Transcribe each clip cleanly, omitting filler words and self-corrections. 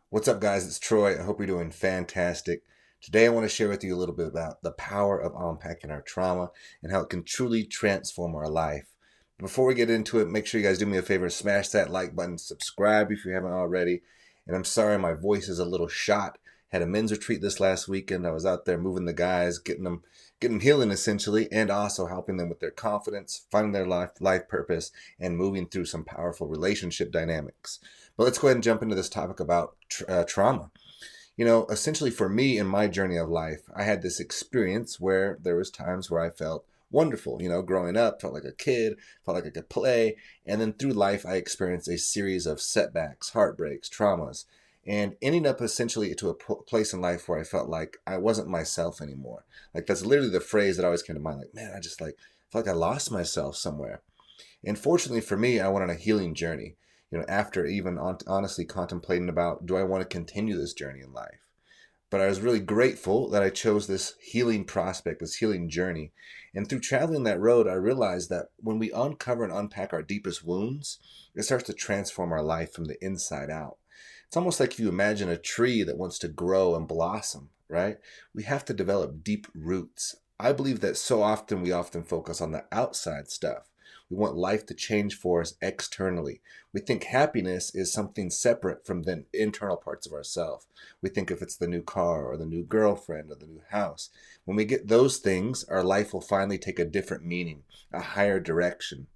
What's up, guys? It's Troy. I hope you're doing fantastic. Today, I want to share with you a little bit about the power of unpacking our trauma and how it can truly transform our life. Before we get into it, make sure you guys do me a favor, smash that like button, subscribe if you haven't already. And I'm sorry, my voice is a little shot. Had a men's retreat this last weekend. I was out there moving the guys, getting them healing essentially, and also helping them with their confidence, finding their life purpose, and moving through some powerful relationship dynamics. But let's go ahead and jump into this topic about trauma. Essentially for me in my journey of life, I had this experience where there was times where I felt wonderful. Growing up, felt like a kid, felt like I could play. And then through life, I experienced a series of setbacks, heartbreaks, traumas, and ending up essentially to a place in life where I felt like I wasn't myself anymore. Like that's literally the phrase that always came to mind. Like, man, I just felt like I lost myself somewhere. And fortunately for me, I went on a healing journey, after even honestly contemplating about, do I want to continue this journey in life? But I was really grateful that I chose this healing prospect, this healing journey. And through traveling that road, I realized that when we uncover and unpack our deepest wounds, it starts to transform our life from the inside out. It's almost like if you imagine a tree that wants to grow and blossom, right? We have to develop deep roots. I believe that so often we often focus on the outside stuff. We want life to change for us externally. We think happiness is something separate from the internal parts of ourselves. We think if it's the new car or the new girlfriend or the new house. When we get those things, our life will finally take a different meaning, a higher direction.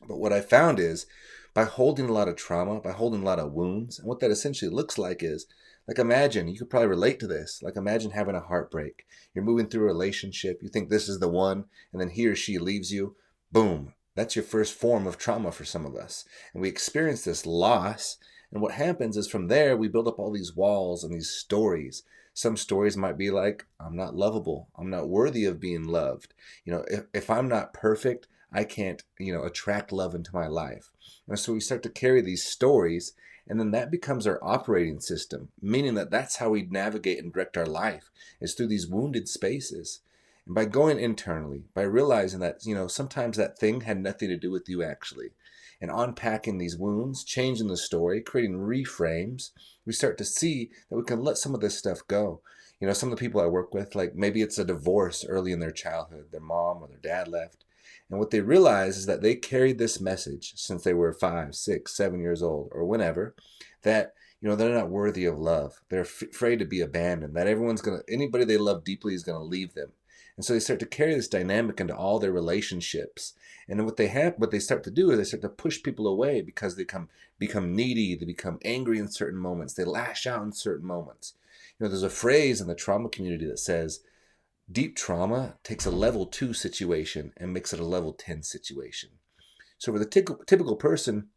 But what I found is by holding a lot of trauma, by holding a lot of wounds, and what that essentially looks like is, like imagine, you could probably relate to this, like imagine having a heartbreak. You're moving through a relationship, you think this is the one, and then he or she leaves you, boom. That's your first form of trauma for some of us. And we experience this loss, and what happens is from there, we build up all these walls and these stories. Some stories might be like, I'm not lovable. I'm not worthy of being loved. If I'm not perfect, I can't, attract love into my life. And so we start to carry these stories, and then that becomes our operating system, meaning that that's how we navigate and direct our life, is through these wounded spaces. And by going internally, by realizing that, sometimes that thing had nothing to do with you actually, and unpacking these wounds, changing the story, creating reframes, we start to see that we can let some of this stuff go. Some of the people I work with, like maybe it's a divorce early in their childhood, their mom or their dad left. And what they realize is that they carried this message since they were 5, 6, 7 years old or whenever, that they're not worthy of love. They're afraid to be abandoned, that anybody they love deeply is going to leave them. And so they start to carry this dynamic into all their relationships. And then what they start to do is they start to push people away because they become needy, they become angry in certain moments, they lash out in certain moments. There's a phrase in the trauma community that says, deep trauma takes a level 2 situation and makes it a level 10 situation. So for the typical person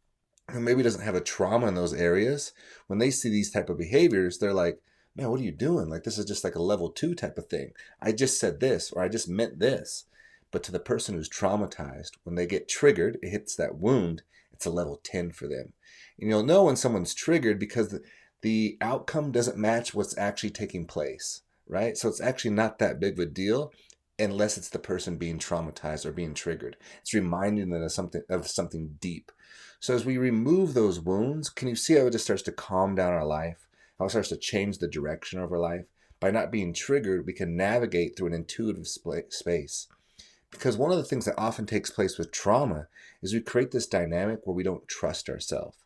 who maybe doesn't have a trauma in those areas, when they see these type of behaviors, they're like, man, what are you doing? Like, this is just like a level 2 type of thing. I just said this, or I just meant this. But to the person who's traumatized, when they get triggered, it hits that wound, it's a level 10 for them. And you'll know when someone's triggered because the outcome doesn't match what's actually taking place, right? So it's actually not that big of a deal unless it's the person being traumatized or being triggered. It's reminding them of something deep. So as we remove those wounds, can you see how it just starts to calm down our life? How it starts to change the direction of our life? By not being triggered, we can navigate through an intuitive space. Because one of the things that often takes place with trauma is we create this dynamic where we don't trust ourselves.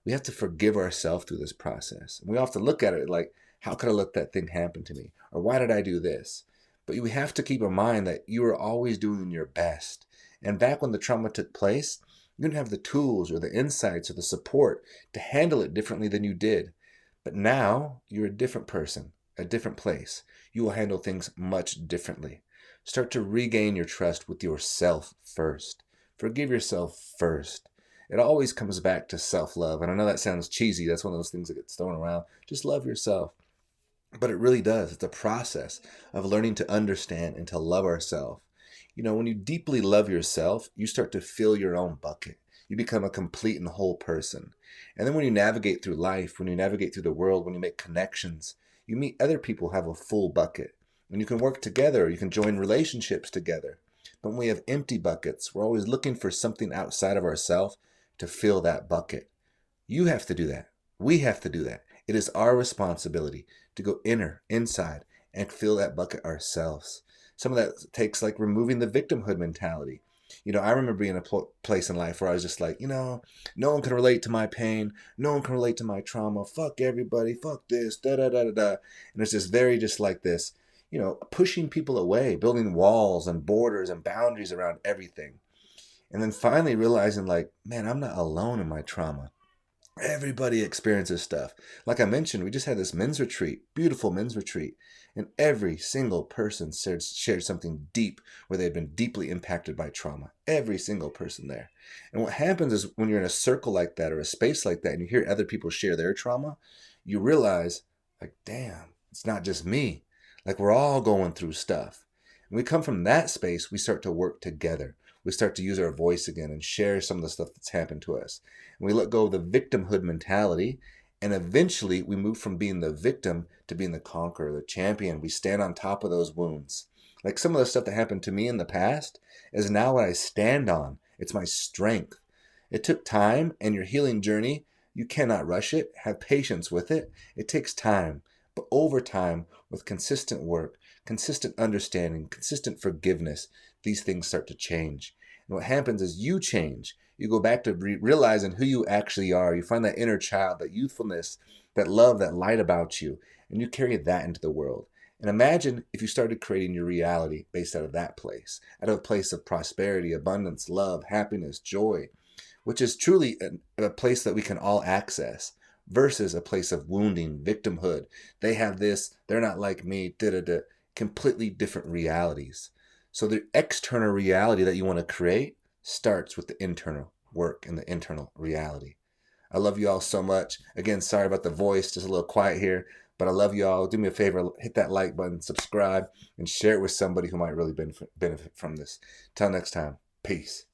We have to forgive ourselves through this process. And we often look at it like, how could I let that thing happen to me? Or why did I do this? But we have to keep in mind that you are always doing your best. And back when the trauma took place, you didn't have the tools or the insights or the support to handle it differently than you did. But now you're a different person, a different place. You will handle things much differently. Start to regain your trust with yourself first. Forgive yourself first. It always comes back to self-love. And I know that sounds cheesy. That's one of those things that gets thrown around. Just love yourself. But it really does. It's a process of learning to understand and to love ourselves. When you deeply love yourself, you start to fill your own bucket. You become a complete and whole person. And then when you navigate through life, when you navigate through the world, when you make connections, you meet other people who have a full bucket. And you can work together. You can join relationships together. But when we have empty buckets, we're always looking for something outside of ourselves to fill that bucket. You have to do that. We have to do that. It is our responsibility to go inside, and fill that bucket ourselves. Some of that takes like removing the victimhood mentality. I remember being in a place in life where I was just like, no one can relate to my pain. No one can relate to my trauma. Fuck everybody. Fuck this. Da da da da da. And it's just very just like this, pushing people away, building walls and borders and boundaries around everything. And then finally realizing like, man, I'm not alone in my trauma. Everybody experiences stuff. Like I mentioned, we just had this men's retreat, beautiful men's retreat, and every single person shared something deep where they've been deeply impacted by trauma. Every single person there. And what happens is when you're in a circle like that or a space like that and you hear other people share their trauma, you realize, like, damn, it's not just me. Like, we're all going through stuff. When we come from that space, we start to work together. We start to use our voice again and share some of the stuff that's happened to us. And we let go of the victimhood mentality, and eventually we move from being the victim to being the conqueror, the champion. We stand on top of those wounds. Like some of the stuff that happened to me in the past is now what I stand on. It's my strength. It took time, and your healing journey, you cannot rush it. Have patience with it. It takes time. But over time, with consistent work, consistent understanding, consistent forgiveness, these things start to change. And what happens is you change. You go back to realizing who you actually are. You find that inner child, that youthfulness, that love, that light about you, and you carry that into the world. And imagine if you started creating your reality based out of that place, out of a place of prosperity, abundance, love, happiness, joy, which is truly a place that we can all access, versus a place of wounding, victimhood. They have this, they're not like me, da-da-da. Completely different realities. So the external reality that you want to create starts with the internal work and the internal reality. I love you all so much. Again, sorry about the voice, just a little quiet here, but I love you all. Do me a favor, hit that like button, subscribe, and share it with somebody who might really benefit from this. Till next time, peace.